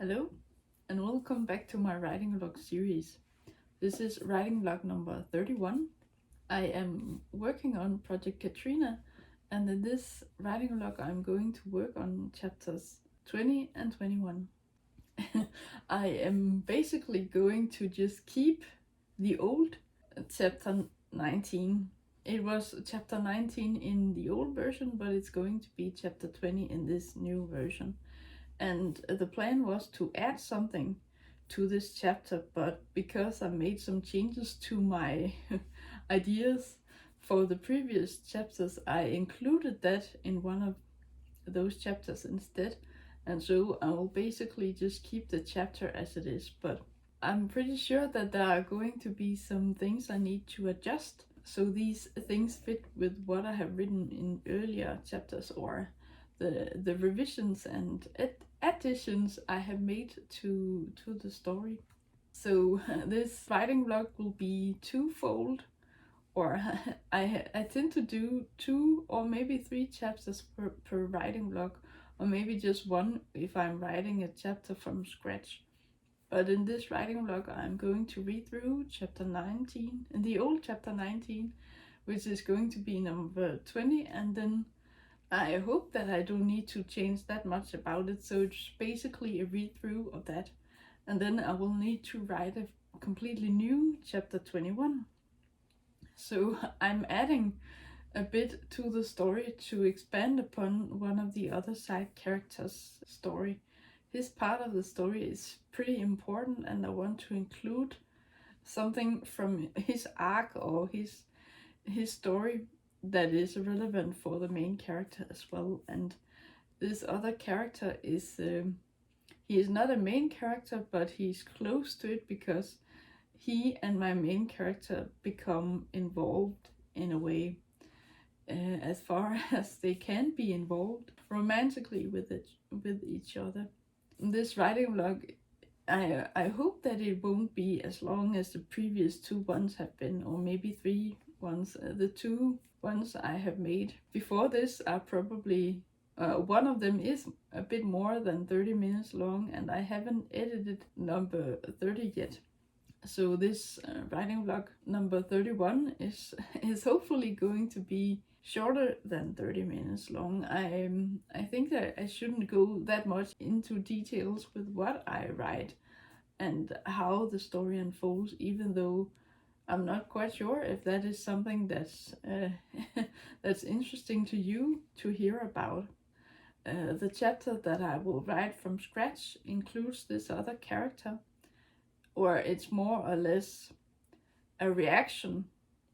Hello, and welcome back to my writing vlog series. This is writing vlog number 31. I am working on Project Katrina, and in this writing vlog, I'm going to work on chapters 20 and 21. I am basically going to just keep the old chapter 19. It was chapter 19 in the old version, but it's going to be chapter 20 in this new version. And the plan was to add something to this chapter, but because I made some changes to my ideas for the previous chapters, I included that in one of those chapters instead. And so I will basically just keep the chapter as it is, but I'm pretty sure that there are going to be some things I need to adjust so these things fit with what I have written in earlier chapters, or the revisions and additions I have made to the story. So this writing vlog will be twofold, or I tend to do 2 or maybe 3 chapters per writing vlog, or maybe just one if I'm writing a chapter from scratch. But in this writing vlog, I'm going to read through chapter 19, in the old chapter 19, which is going to be number 20, and then I hope that I don't need to change that much about it, so it's basically a read through of that. And then I will need to write a completely new chapter 21. So I'm adding a bit to the story to expand upon one of the other side characters' story. His part of the story is pretty important, and I want to include something from his arc or his story that is relevant for the main character as well. And this other character is he is not a main character, but he's close to it because he and my main character become involved in a way, as far as they can be involved romantically with each other. In this writing vlog, I hope that it won't be as long as the previous 2 ones have been, or maybe 3 ones. The 2 ones I have made before this are probably, one of them is a bit more than 30 minutes long, and I haven't edited number 30 yet. So this writing vlog number 31 is hopefully going to be shorter than 30 minutes long. I think that I shouldn't go that much into details with what I write and how the story unfolds, even though I'm not quite sure if that is something that's that's interesting to you to hear about. The chapter that I will write from scratch includes this other character, or it's more or less a reaction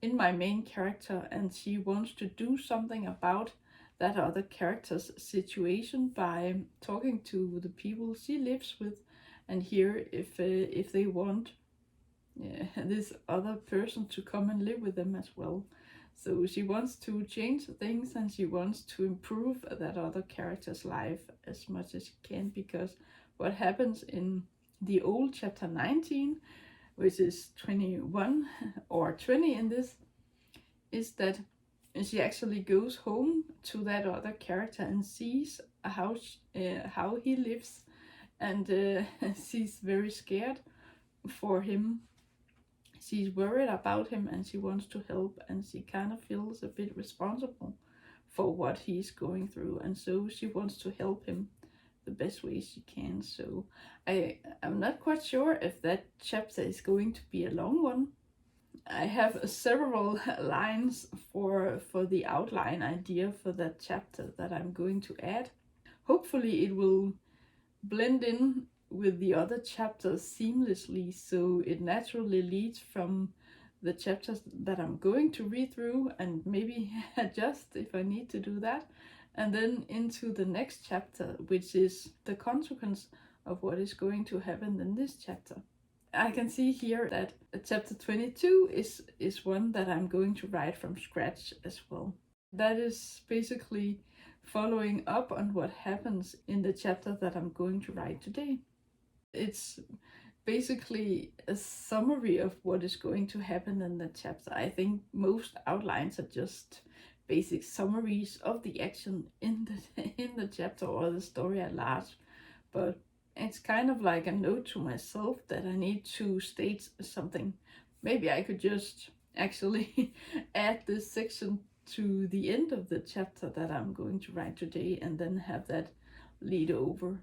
in my main character, and she wants to do something about that other character's situation by talking to the people she lives with and hear if they want this other person to come and live with them as well. So she wants to change things, and she wants to improve that other character's life as much as she can, because what happens in the old chapter 19, which is 21 or 20 in this, is that she actually goes home to that other character and sees how he lives, and she's very scared for him. She's worried about him, and she wants to help, and she kind of feels a bit responsible for what he's going through, and so she wants to help him the best way she can. So I'm not quite sure if that chapter is going to be a long one. I have several lines for the outline idea for that chapter that I'm going to add. Hopefully it will blend in with the other chapters seamlessly, so it naturally leads from the chapters that I'm going to read through and maybe adjust if I need to do that, and then into the next chapter, which is the consequence of what is going to happen in this chapter. I can see here that chapter 22 is one that I'm going to write from scratch as well. That is basically following up on what happens in the chapter that I'm going to write today. It's basically a summary of what is going to happen in the chapter. I think most outlines are just basic summaries of the action in the chapter or the story at large, but it's kind of like a note to myself that I need to state something. Maybe I could just actually add this section to the end of the chapter that I'm going to write today, and then have that lead over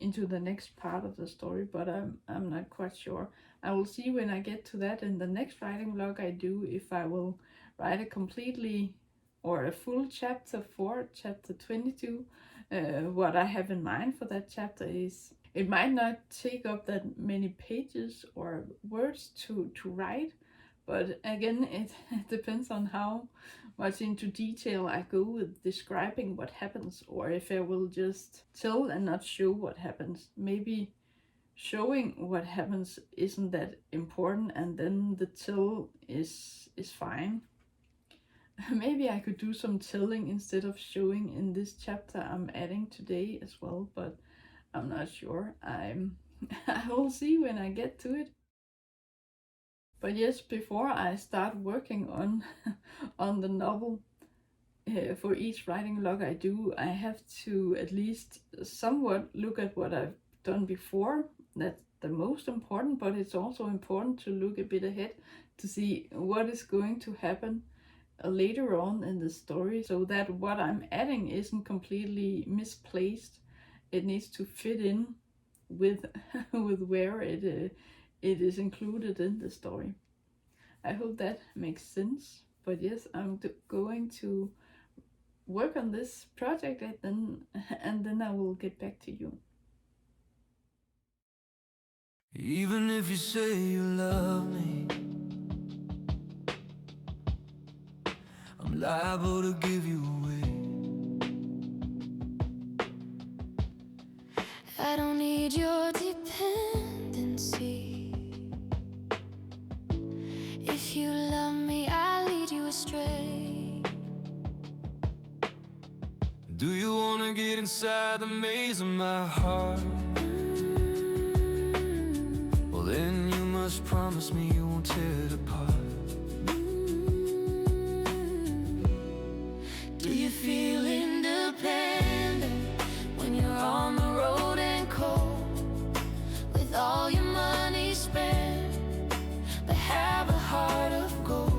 into the next part of the story, but I'm not quite sure. I will see when I get to that in the next writing vlog I do, if I will write a completely or a full chapter for chapter 22. What I have in mind for that chapter is, it might not take up that many pages or words to write, but again, it depends on how much into detail I go with describing what happens, or if I will just tell and not show what happens. Maybe showing what happens isn't that important, and then the tell is fine. Maybe I could do some telling instead of showing in this chapter I'm adding today as well, but I'm not sure. I will see when I get to it. But yes, before I start working on on the novel, for each writing log I do, I have to at least somewhat look at what I've done before. That's the most important, but it's also important to look a bit ahead to see what is going to happen later on in the story, so that what I'm adding isn't completely misplaced. It needs to fit in with with where it is included in the story. I hope that makes sense. But yes, I'm going to work on this project, and then I will get back to you. Even if you say you love me, I'm liable to give you away. I don't need your dependency. If you love me, I'll lead you astray. Do you wanna get inside the maze of my heart? Well, then you must promise me you won't tear it apart. Do you feel independent when you're on the road and cold, with all your money spent, but have a heart of gold?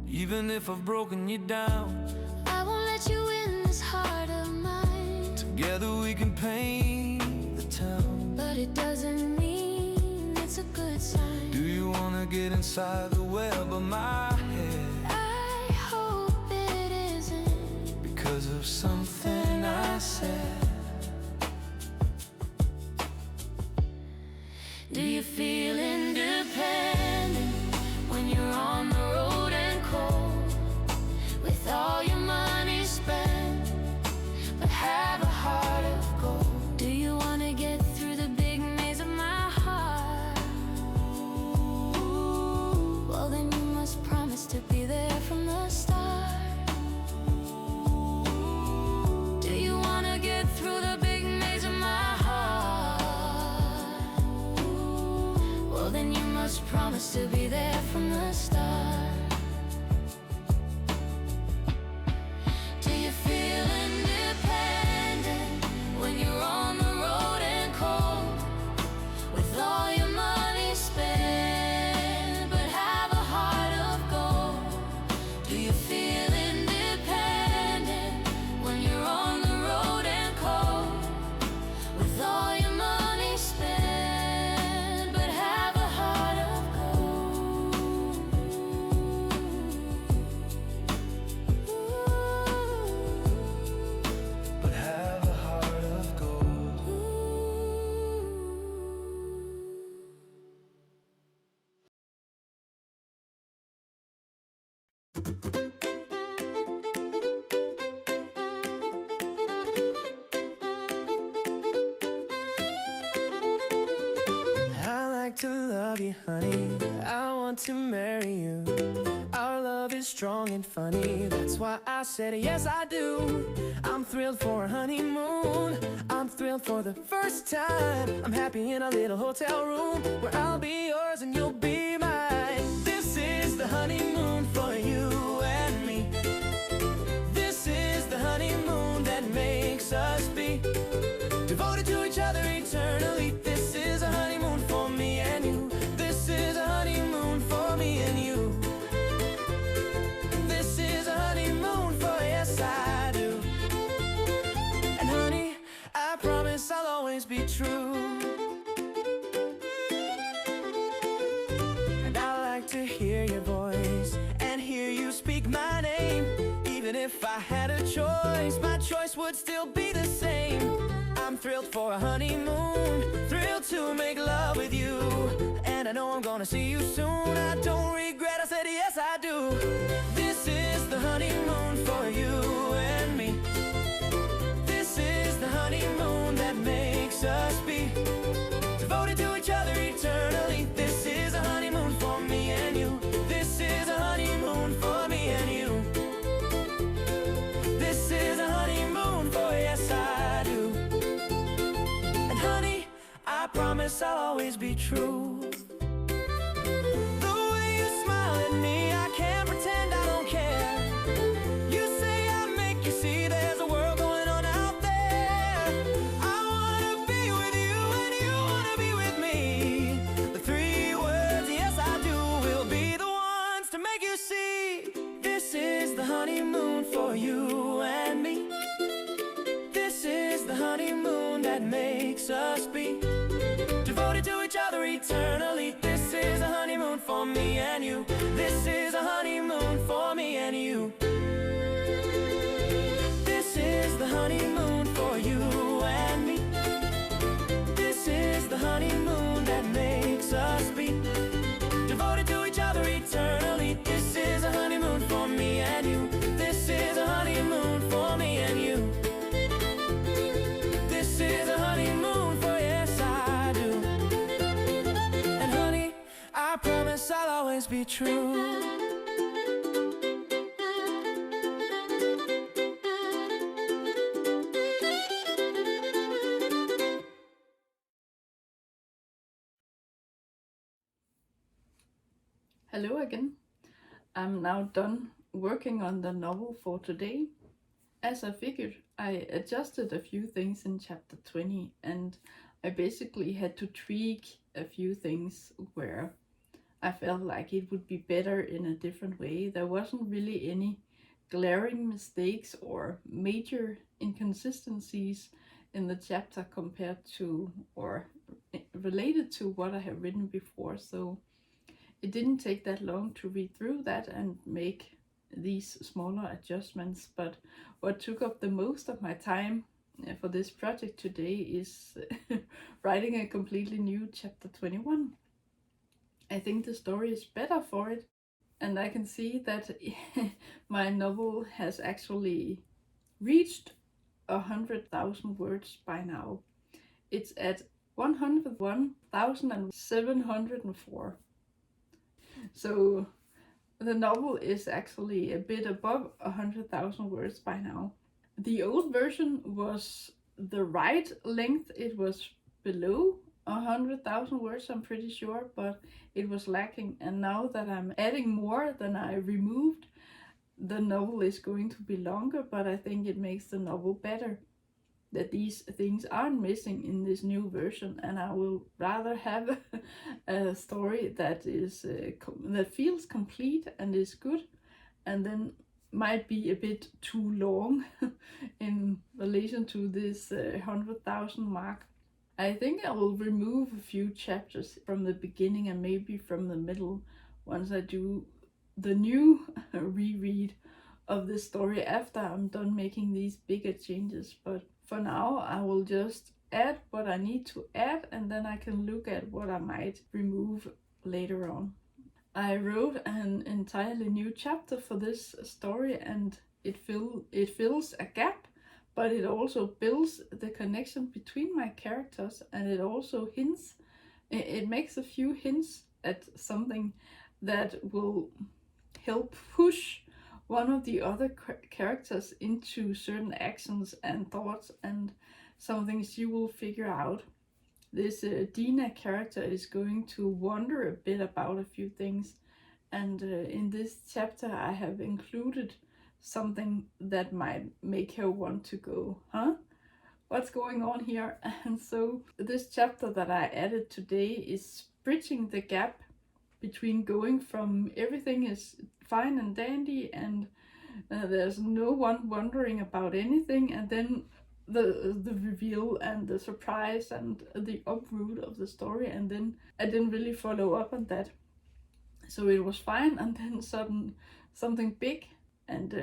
Even if I've broken you down, I won't let you in this heart of mine. together we can paint the town. But it doesn't mean it's a good sign. Do you wanna get inside the web of my head? I hope it isn't Because of something I said. Do you feel independent when you're on the road and cold, with all your money spent, but have a heart of gold? Do you want to get through the big maze of my heart? Well, then you must promise to be there from the start. Do you want to get through the big maze of my heart? Well, then you must promise to be there from the start. Do you feel independent when you're on the road and cold, with all your money spent, but have a heart of gold? Do you feel independent when you're on the road and cold, with all your money spent, but have a heart of gold? But have a heart of gold. I like to love you, honey. I want to marry you. Our love is strong and funny. That's why I said yes, I do. I'm thrilled for a honeymoon. I'm thrilled for the first time. I'm happy in a little hotel room where I'll be yours and you'll be mine. This is the honeymoon for you and me. This is the honeymoon that makes us be devoted to each other always be true. And I like to hear your voice and hear you speak my name. Even if I had a choice, my choice would still be the same. I'm thrilled for a honeymoon, thrilled to make love with you. And I know I'm gonna see you soon. I don't regret, I said yes I do. This is the honeymoon for you and me. This is the honeymoon that makes us be devoted to each other eternally. This is a honeymoon for me and you. This is a honeymoon for me and you. This is a honeymoon for yes I do. And honey, I promise I'll always be true. The way you smile at me, I can't pretend I don't care. You say I make you see there's a world going on out there. I wanna be with you and you wanna be with me. The three words, yes I do, will be the ones to make you see. This is the honeymoon for you and me. This is the honeymoon that makes us be devoted to each other eternally. This is a honeymoon for me and you. This is a honeymoon for me and you. This is the honeymoon for you and me. This is the honeymoon that makes us be devoted to each other eternally. This is a honeymoon for me and you. This is a honeymoon for me and you. This is a honeymoon for yes I do. And honey, I promise I'll always be true. Hello again. I'm now done working on the novel for today. As I figured, I adjusted a few things in chapter 20 and I basically had to tweak a few things where I felt like it would be better in a different way. There wasn't really any glaring mistakes or major inconsistencies in the chapter compared to or related to what I have written before, so it didn't take that long to read through that and make these smaller adjustments. But what took up the most of my time for this project today is writing a completely new chapter 21. I think the story is better for it, and I can see that my novel has actually reached 100,000 words by now. It's at 101,704. So the novel is actually a bit above 100,000 words by now. The old version was the right length. It was below 100,000 words, I'm pretty sure, but it was lacking. And now that I'm adding more than I removed, the novel is going to be longer, but I think it makes the novel better that these things aren't missing in this new version, and I will rather have a story that is that feels complete and is good, and then might be a bit too long in relation to this 100,000 mark. I think I will remove a few chapters from the beginning and maybe from the middle once I do the new reread of this story after I'm done making these bigger changes. But for now, I will just add what I need to add, and then I can look at what I might remove later on. I wrote an entirely new chapter for this story, and it fills a gap, but it also builds the connection between my characters, and it also it makes a few hints at something that will help push one of the other characters into certain actions and thoughts and some things you will figure out. This Dina character is going to wonder a bit about a few things, and in this chapter I have included something that might make her want to go, huh? What's going on here? And so this chapter that I added today is bridging the gap between going from everything is fine and dandy and there's no one wondering about anything, and then the reveal and the surprise and the uproot of the story, and then I didn't really follow up on that. So it was fine, and then something big and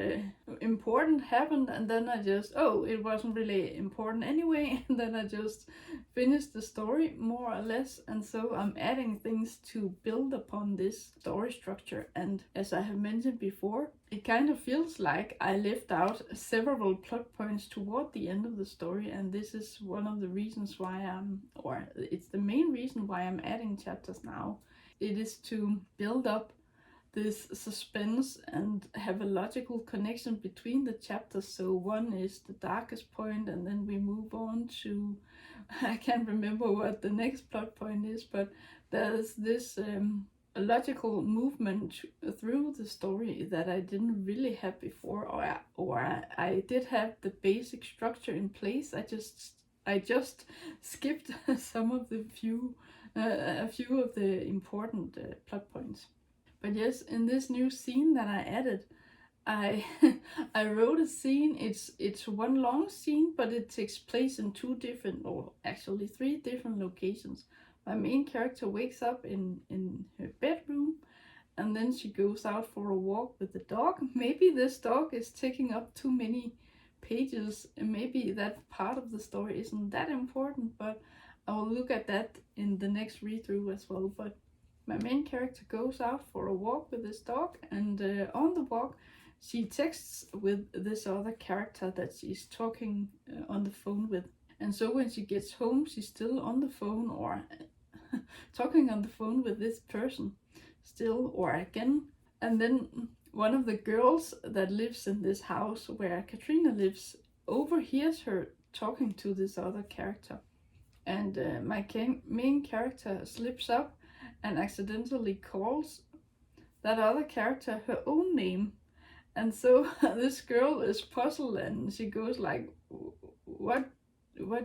important happened, and then I just, oh, it wasn't really important anyway, and then I just finished the story more or less. And so I'm adding things to build upon this story structure, and as I have mentioned before, it kind of feels like I left out several plot points toward the end of the story, and this is one of the reasons why it's the main reason why I'm adding chapters now. It is to build up this suspense and have a logical connection between the chapters. So one is the darkest point, and then we move on to, I can't remember what the next plot point is, but there's this logical movement through the story that I didn't really have before, or I did have the basic structure in place. I just skipped some of the a few of the important plot points. But yes, in this new scene that I added, I I wrote a scene. It's one long scene, but it takes place in two different, or actually three different locations. My main character wakes up in her bedroom, and then she goes out for a walk with the dog. Maybe this dog is taking up too many pages, and maybe that part of the story isn't that important, but I will look at that in the next read through as well. But my main character goes out for a walk with this dog, and on the walk she texts with this other character that she's talking on the phone with. And so when she gets home, she's still on the phone, or talking on the phone with this person still, or again. And then one of the girls that lives in this house where Katrina lives overhears her talking to this other character. And my main character slips up and accidentally calls that other character her own name. And so this girl is puzzled, and she goes like, what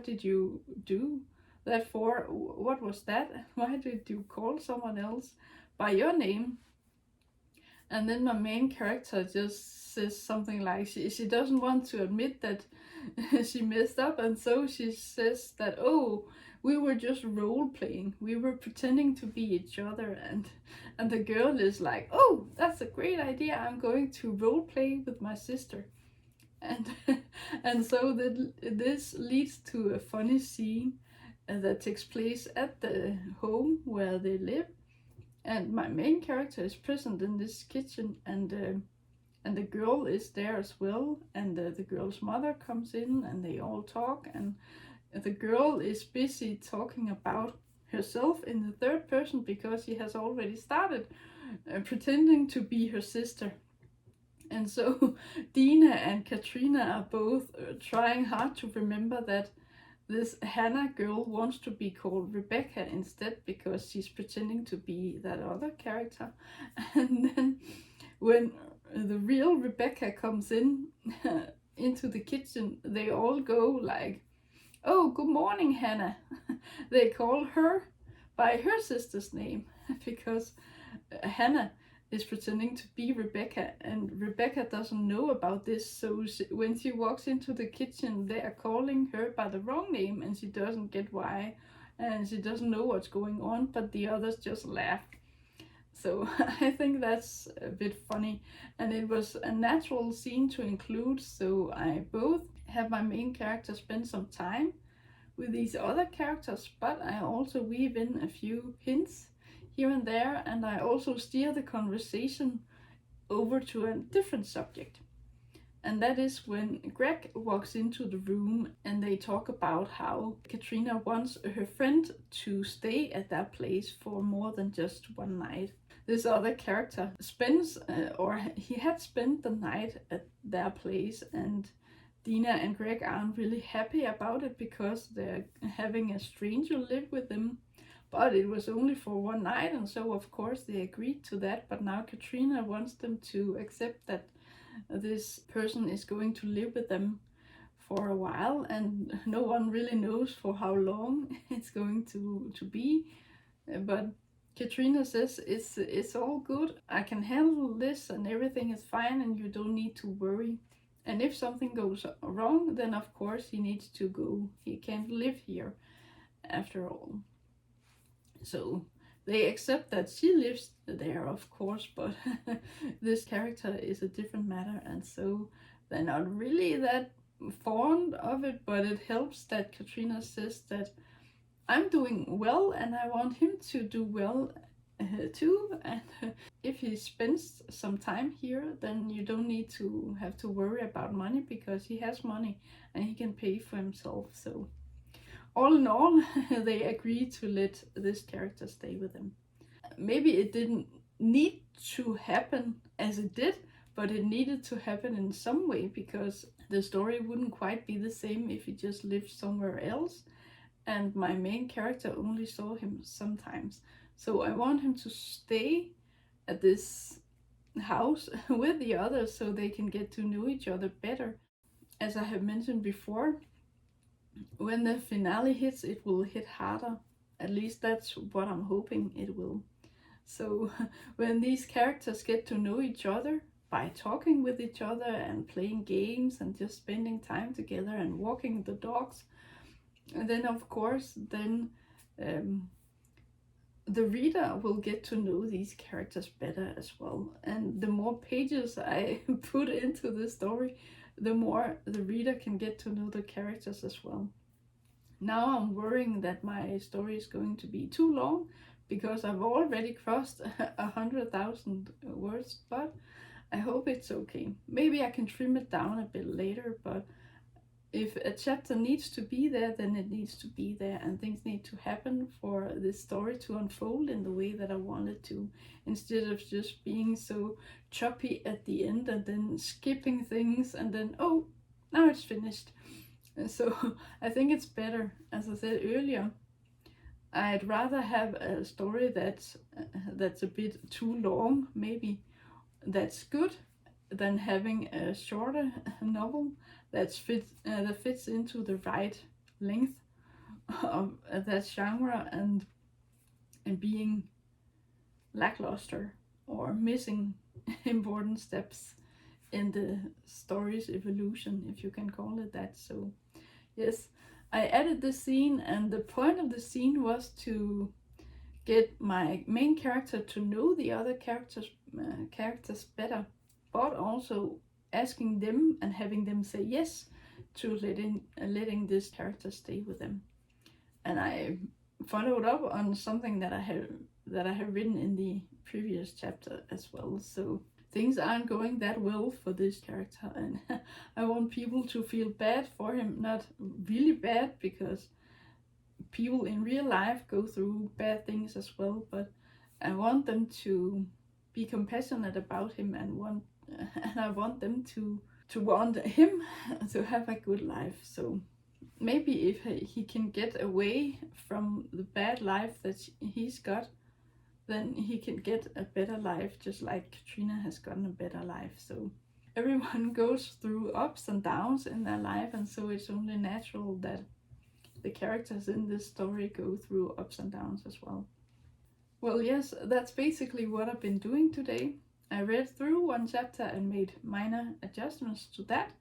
did you do that for? What was that? Why did you call someone else by your name? And then my main character just says something like, she doesn't want to admit that she messed up, and so she says that, oh, we were just role playing. We were pretending to be each other, and the girl is like, oh, that's a great idea. I'm going to role play with my sister. And and so this leads to a funny scene that takes place at the home where they live. And my main character is present in this kitchen, and the girl is there as well. And the girl's mother comes in, and they all talk, and the girl is busy talking about herself in the third person because she has already started pretending to be her sister. And so Dina and Katrina are both trying hard to remember that this Hannah girl wants to be called Rebecca instead, because she's pretending to be that other character. And then when the real Rebecca comes in into the kitchen, they all go like, oh, good morning, Hannah. They call her by her sister's name because Hannah is pretending to be Rebecca, and Rebecca doesn't know about this. So when she walks into the kitchen, they are calling her by the wrong name, and she doesn't get why, and she doesn't know what's going on, but the others just laugh. So I think that's a bit funny, and it was a natural scene to include. So I both have my main character spend some time with these other characters, but I also weave in a few hints here and there, and I also steer the conversation over to a different subject. And that is when Greg walks into the room and they talk about how Katrina wants her friend to stay at that place for more than just one night. This other character spends, or he had spent the night at their place, and Dina and Greg aren't really happy about it because they're having a stranger live with them. But it was only for one night, and so of course they agreed to that. But now Katrina wants them to accept that this person is going to live with them for a while, and no one really knows for how long it's going to be. But Katrina says it's all good. I can handle this, and everything is fine, and you don't need to worry. And if something goes wrong, then of course he needs to go. He can't live here after all. So they accept that she lives there, of course, but this character is a different matter, and so they're not really that fond of it, but it helps that Katrina says that I'm doing well and I want him to do well too. And if he spends some time here, then you don't need to have to worry about money because he has money and he can pay for himself. So all in all, they agree to let this character stay with them. Maybe it didn't need to happen as it did, but it needed to happen in some way because the story wouldn't quite be the same if he just lived somewhere else and my main character only saw him sometimes. So I want him to stay at this house with the others so they can get to know each other better. As I have mentioned before, when the finale hits, it will hit harder. At least that's what I'm hoping it will. So when these characters get to know each other by talking with each other and playing games and just spending time together and walking the dogs, and then of course the reader will get to know these characters better as well. And the more pages I put into the story, the more the reader can get to know the characters as well. Now I'm worrying that my story is going to be too long because I've already crossed 100,000 words, but I hope it's okay. Maybe I can trim it down a bit later, but if a chapter needs to be there, then it needs to be there, and things need to happen for this story to unfold in the way that I want it to, instead of just being so choppy at the end and then skipping things and then, oh, now it's finished. And so I think it's better, as I said earlier, I'd rather have a story that's a bit too long, maybe, that's good, than having a shorter novel that fits into the right length of that genre and being lackluster or missing important steps in the story's evolution, if you can call it that. So yes, I added the scene, and the point of the scene was to get my main character to know the other characters better, but also asking them and having them say yes to letting this character stay with them. And I followed up on something that I have written in the previous chapter as well. So things aren't going that well for this character, and I want people to feel bad for him. Not really bad, because people in real life go through bad things as well, but I want them to be compassionate about him and I want them to want him to have a good life. So maybe if he can get away from the bad life that he's got, then he can get a better life, just like Katrina has gotten a better life. So everyone goes through ups and downs in their life, and so it's only natural that the characters in this story go through ups and downs as well. Well, yes, that's basically what I've been doing today. I read through one chapter and made minor adjustments to that.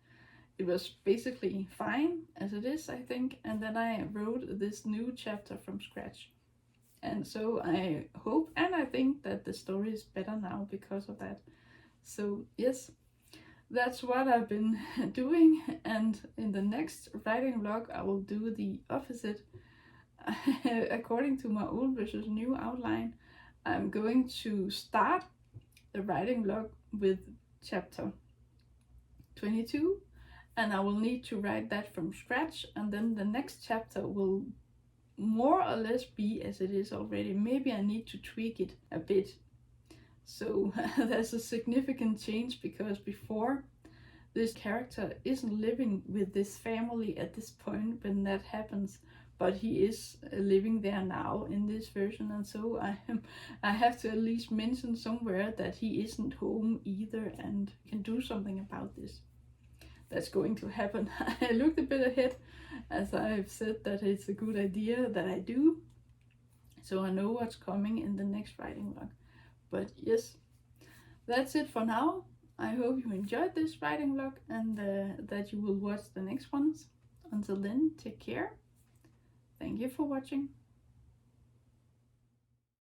It was basically fine as it is, I think, and then I wrote this new chapter from scratch. And so I hope and I think that the story is better now because of that. So yes, that's what I've been doing, and in the next writing vlog I will do the opposite. According to my old versus new outline, I'm going to start the writing vlog with chapter 22, and I will need to write that from scratch, and then the next chapter will more or less be as it is already. Maybe I need to tweak it a bit. So there's a significant change, because before, this character isn't living with this family at this point when that happens, but he is living there now in this version, and so I have to at least mention somewhere that he isn't home either and can do something about this. That's going to happen. I looked a bit ahead, as I've said that it's a good idea that I do, so I know what's coming in the next writing vlog. But yes, that's it for now. I hope you enjoyed this writing vlog and that you will watch the next ones. Until then, take care. Thank you for watching.